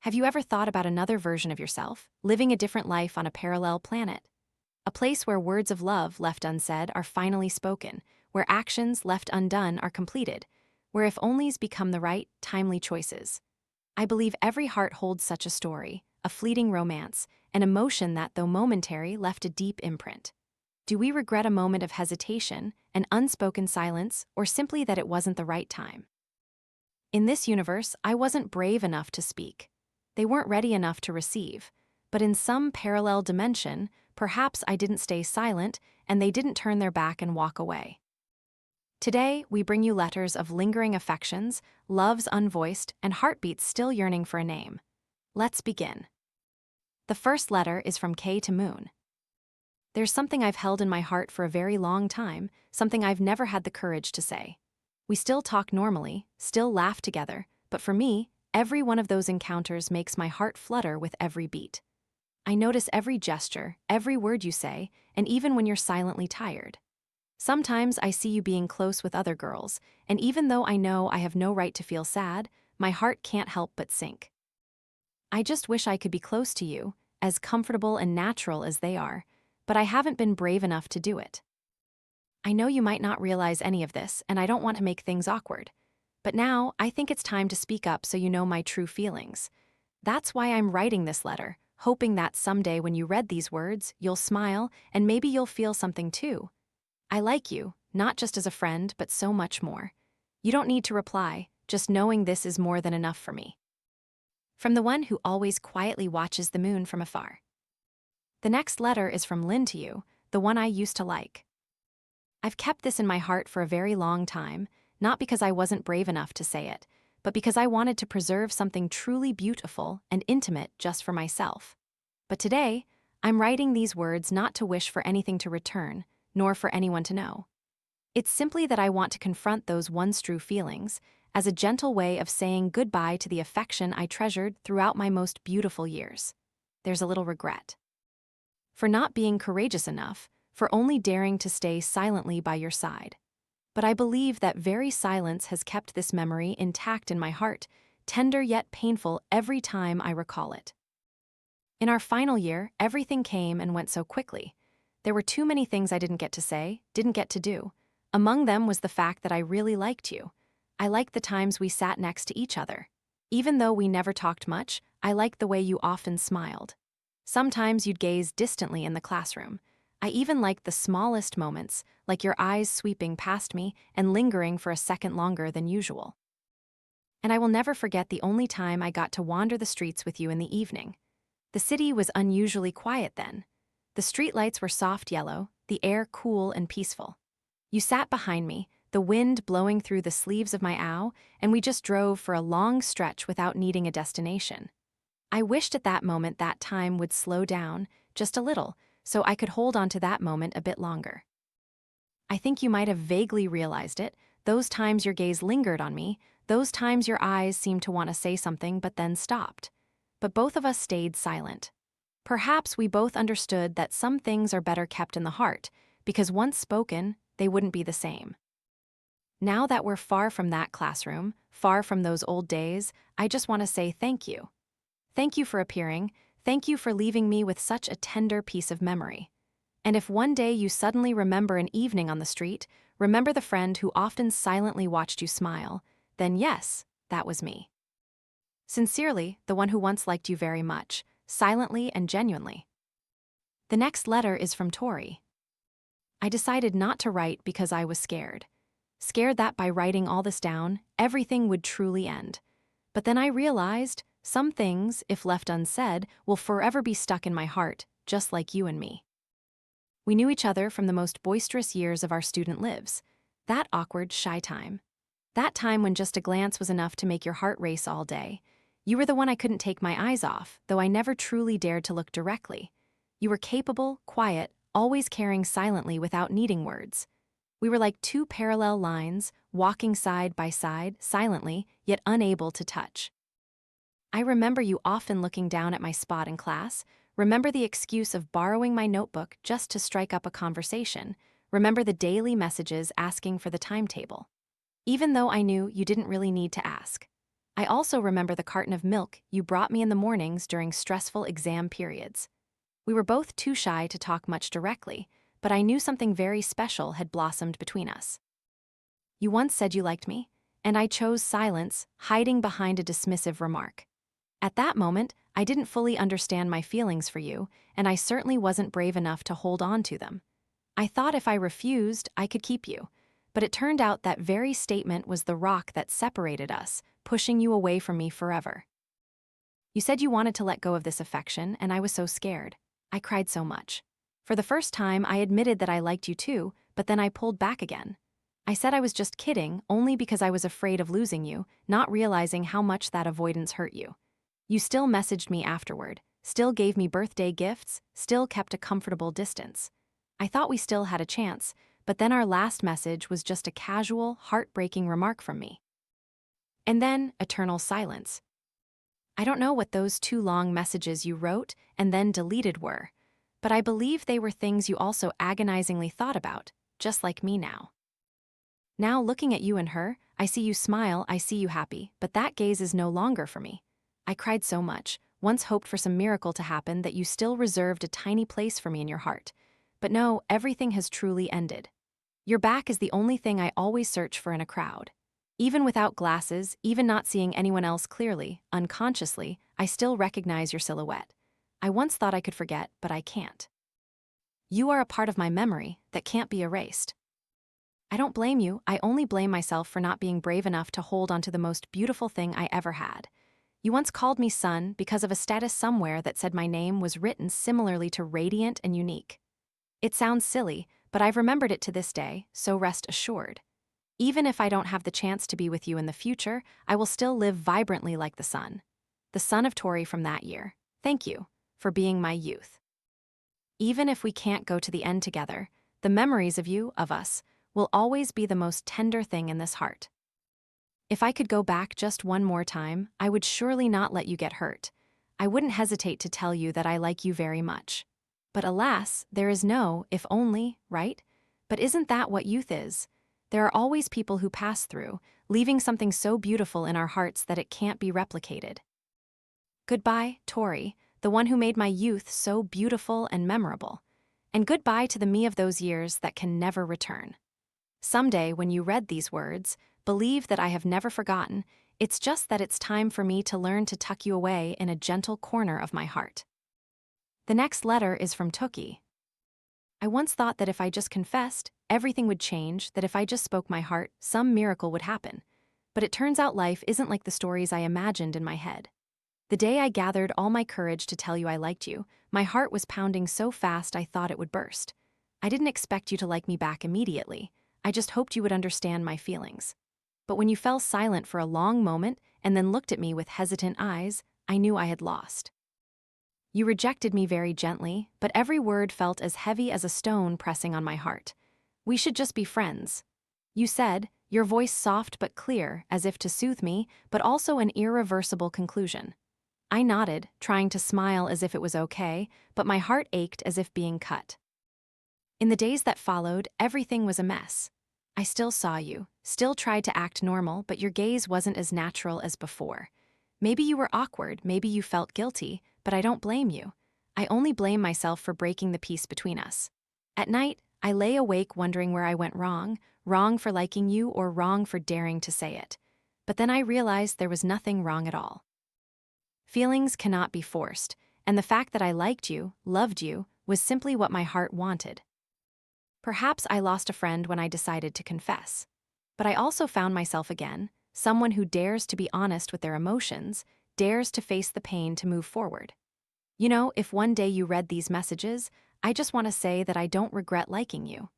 Have you ever thought about another version of yourself, living a different life on a parallel planet? A place where words of love left unsaid are finally spoken, where actions left undone are completed, where if onlys become the right, timely choices. I believe every heart holds such a story, a fleeting romance, an emotion that, though momentary, left a deep imprint. Do we regret a moment of hesitation, an unspoken silence, or simply that it wasn't the right time? In this universe, I wasn't brave enough to speak. They weren't ready enough to receive. But in some parallel dimension, perhaps I didn't stay silent, and they didn't turn their back and walk away. Today, we bring you letters of lingering affections, loves unvoiced, and heartbeats still yearning for a name. Let's begin. The first letter is from K to Moon. There's something I've held in my heart for a very long time, something I've never had the courage to say. We still talk normally, still laugh together, but for me, every one of those encounters makes my heart flutter with every beat. I notice every gesture, every word you say, and even when you're silently tired. Sometimes I see you being close with other girls, and even though I know I have no right to feel sad, my heart can't help but sink. I just wish I could be close to you, as comfortable and natural as they are, but I haven't been brave enough to do it. I know you might not realize any of this, and I don't want to make things awkward. But now, I think it's time to speak up so you know my true feelings. That's why I'm writing this letter, hoping that someday when you read these words, you'll smile, and maybe you'll feel something too. I like you, not just as a friend, but so much more. You don't need to reply, just knowing this is more than enough for me. From the one who always quietly watches the moon from afar. The next letter is from Lynn to you, the one I used to like. I've kept this in my heart for a very long time, not because I wasn't brave enough to say it, but because I wanted to preserve something truly beautiful and intimate just for myself. But today, I'm writing these words not to wish for anything to return, nor for anyone to know. It's simply that I want to confront those once true feelings as a gentle way of saying goodbye to the affection I treasured throughout my most beautiful years. There's a little regret. For not being courageous enough, for only daring to stay silently by your side. But I believe that very silence has kept this memory intact in my heart, tender yet painful every time I recall it. In our final year, everything came and went so quickly. There were too many things I didn't get to say, didn't get to do. Among them was the fact that I really liked you. I liked the times we sat next to each other. Even though we never talked much, I liked the way you often smiled. Sometimes you'd gaze distantly in the classroom. I even liked the smallest moments, like your eyes sweeping past me and lingering for a second longer than usual. And I will never forget the only time I got to wander the streets with you in the evening. The city was unusually quiet then. The streetlights were soft yellow, the air cool and peaceful. You sat behind me, the wind blowing through the sleeves of my owl, and we just drove for a long stretch without needing a destination. I wished at that moment that time would slow down, just a little, so I could hold on to that moment a bit longer. I think you might have vaguely realized it, those times your gaze lingered on me, those times your eyes seemed to want to say something but then stopped. But both of us stayed silent. Perhaps we both understood that some things are better kept in the heart, because once spoken, they wouldn't be the same. Now that we're far from that classroom, far from those old days, I just want to say thank you. Thank you for appearing. Thank you for leaving me with such a tender piece of memory. And if one day you suddenly remember an evening on the street, remember the friend who often silently watched you smile, then yes, that was me. Sincerely, the one who once liked you very much, silently and genuinely. The next letter is from Tory. I decided not to write because I was scared. Scared that by writing all this down, everything would truly end. But then I realized, some things, if left unsaid, will forever be stuck in my heart, just like you and me. We knew each other from the most boisterous years of our student lives. That awkward, shy time. That time when just a glance was enough to make your heart race all day. You were the one I couldn't take my eyes off, though I never truly dared to look directly. You were capable, quiet, always caring silently without needing words. We were like two parallel lines, walking side by side, silently, yet unable to touch. I remember you often looking down at my spot in class, remember the excuse of borrowing my notebook just to strike up a conversation, remember the daily messages asking for the timetable. Even though I knew you didn't really need to ask. I also remember the carton of milk you brought me in the mornings during stressful exam periods. We were both too shy to talk much directly, but I knew something very special had blossomed between us. You once said you liked me, and I chose silence, hiding behind a dismissive remark. At that moment, I didn't fully understand my feelings for you, and I certainly wasn't brave enough to hold on to them. I thought if I refused, I could keep you. But it turned out that very statement was the rock that separated us, pushing you away from me forever. You said you wanted to let go of this affection, and I was so scared. I cried so much. For the first time, I admitted that I liked you too, but then I pulled back again. I said I was just kidding, only because I was afraid of losing you, not realizing how much that avoidance hurt you. You still messaged me afterward, still gave me birthday gifts, still kept a comfortable distance. I thought we still had a chance, but then our last message was just a casual, heartbreaking remark from me. And then, eternal silence. I don't know what those 2 long messages you wrote and then deleted were, but I believe they were things you also agonizingly thought about, just like me now. Now looking at you and her, I see you smile, I see you happy, but that gaze is no longer for me. I cried so much, once hoped for some miracle to happen that you still reserved a tiny place for me in your heart. But no, everything has truly ended. Your back is the only thing I always search for in a crowd. Even without glasses, even not seeing anyone else clearly, unconsciously, I still recognize your silhouette. I once thought I could forget, but I can't. You are a part of my memory that can't be erased. I don't blame you, I only blame myself for not being brave enough to hold onto the most beautiful thing I ever had. You once called me son because of a status somewhere that said my name was written similarly to radiant and unique. It sounds silly, but I've remembered it to this day, so rest assured. Even if I don't have the chance to be with you in the future, I will still live vibrantly like the sun. The son of Tory from that year. Thank you for being my youth. Even if we can't go to the end together, the memories of you, of us, will always be the most tender thing in this heart. If I could go back just one more time, I would surely not let you get hurt. I wouldn't hesitate to tell you that I like you very much. But alas, there is no if only, right? But isn't that what youth is? There are always people who pass through, leaving something so beautiful in our hearts that it can't be replicated. Goodbye, Tory, the one who made my youth so beautiful and memorable. And goodbye to the me of those years that can never return. Someday, when you read these words, believe that I have never forgotten, it's just that it's time for me to learn to tuck you away in a gentle corner of my heart. The next letter is from Tookie. I once thought that if I just confessed, everything would change, that if I just spoke my heart, some miracle would happen. But it turns out life isn't like the stories I imagined in my head. The day I gathered all my courage to tell you I liked you, my heart was pounding so fast I thought it would burst. I didn't expect you to like me back immediately. I just hoped you would understand my feelings. But when you fell silent for a long moment and then looked at me with hesitant eyes, I knew I had lost. You rejected me very gently, but every word felt as heavy as a stone pressing on my heart. We should just be friends. You said, your voice soft but clear, as if to soothe me, but also an irreversible conclusion. I nodded, trying to smile as if it was okay, but my heart ached as if being cut. In the days that followed, everything was a mess. I still saw you, still tried to act normal, but your gaze wasn't as natural as before. Maybe you were awkward, maybe you felt guilty, but I don't blame you. I only blame myself for breaking the peace between us. At night, I lay awake wondering where I went wrong for liking you or wrong for daring to say it. But then I realized there was nothing wrong at all. Feelings cannot be forced, and the fact that I liked you, loved you, was simply what my heart wanted. Perhaps I lost a friend when I decided to confess. But I also found myself again, someone who dares to be honest with their emotions, dares to face the pain to move forward. You know, if one day you read these messages, I just want to say that I don't regret liking you.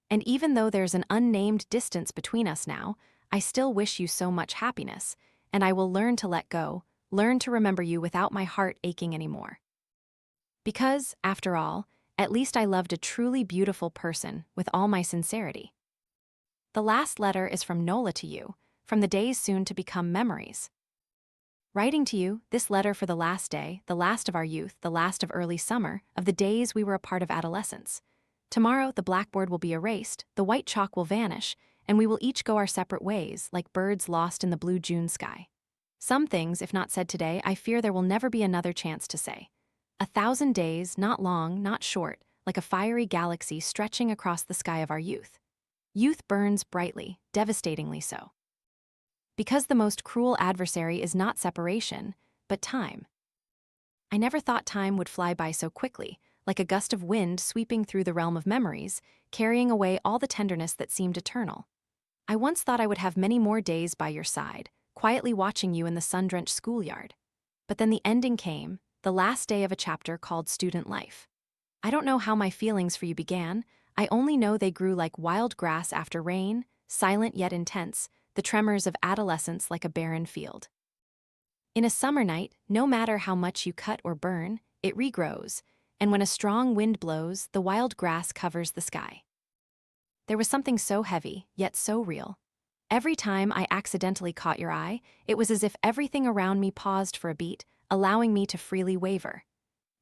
And even though there's an unnamed distance between us now, I still wish you so much happiness, and I will learn to let go, learn to remember you without my heart aching anymore. Because, after all, at least I loved a truly beautiful person with all my sincerity. The last letter is from Nola to you, from the days soon to become memories. Writing to you, this letter for the last day, the last of our youth, the last of early summer, of the days we were a part of adolescence. Tomorrow, the blackboard will be erased, the white chalk will vanish, and we will each go our separate ways, like birds lost in the blue June sky. Some things, if not said today, I fear there will never be another chance to say. 1,000 days, not long, not short, like a fiery galaxy stretching across the sky of our youth. Youth burns brightly, devastatingly so. Because the most cruel adversary is not separation, but time. I never thought time would fly by so quickly, like a gust of wind sweeping through the realm of memories, carrying away all the tenderness that seemed eternal. I once thought I would have many more days by your side, quietly watching you in the sun-drenched schoolyard. But then the ending came, the last day of a chapter called student life. I don't know how my feelings for you began. I only know they grew like wild grass after rain, silent yet intense, the tremors of adolescence like a barren field. In a summer night, no matter how much you cut or burn, it regrows, and when a strong wind blows, the wild grass covers the sky. There was something so heavy, yet so real. Every time I accidentally caught your eye, it was as if everything around me paused for a beat, allowing me to freely waver.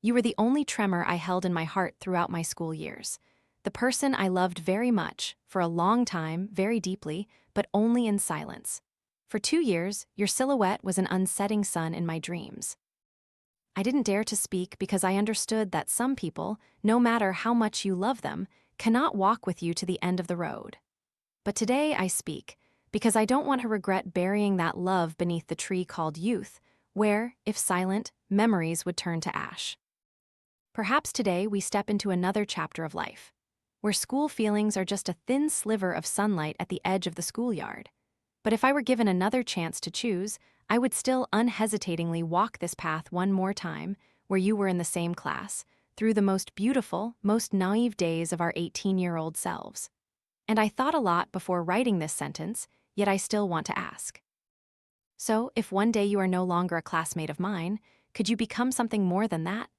You were the only tremor I held in my heart throughout my school years. The person I loved very much, for a long time, very deeply, but only in silence. For 2 years, your silhouette was an unsetting sun in my dreams. I didn't dare to speak because I understood that some people, no matter how much you love them, cannot walk with you to the end of the road. But today I speak, because I don't want to regret burying that love beneath the tree called youth, where, if silent, memories would turn to ash. Perhaps today we step into another chapter of life, where school feelings are just a thin sliver of sunlight at the edge of the schoolyard. But if I were given another chance to choose, I would still unhesitatingly walk this path one more time, where you were in the same class, through the most beautiful, most naive days of our 18-year-old selves. And I thought a lot before writing this sentence, yet I still want to ask. So, if one day you are no longer a classmate of mine, could you become something more than that?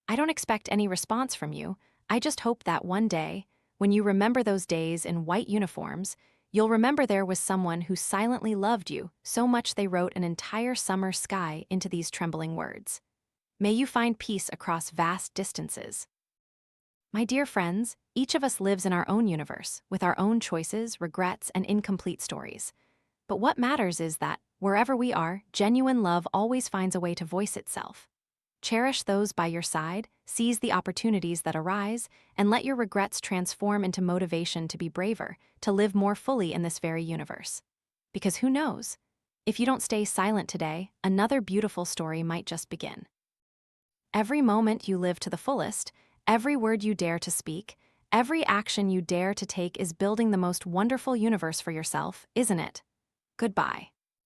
I don't expect any response from you. I just hope that one day, when you remember those days in white uniforms, you'll remember there was someone who silently loved you so much they wrote an entire summer sky into these trembling words. May you find peace across vast distances. My dear friends, each of us lives in our own universe, with our own choices, regrets, and incomplete stories. But what matters is that, wherever we are, genuine love always finds a way to voice itself. Cherish those by your side, seize the opportunities that arise, and let your regrets transform into motivation to be braver, to live more fully in this very universe. Because who knows? If you don't stay silent today, another beautiful story might just begin. Every moment you live to the fullest, every word you dare to speak, every action you dare to take is building the most wonderful universe for yourself, isn't it? Goodbye.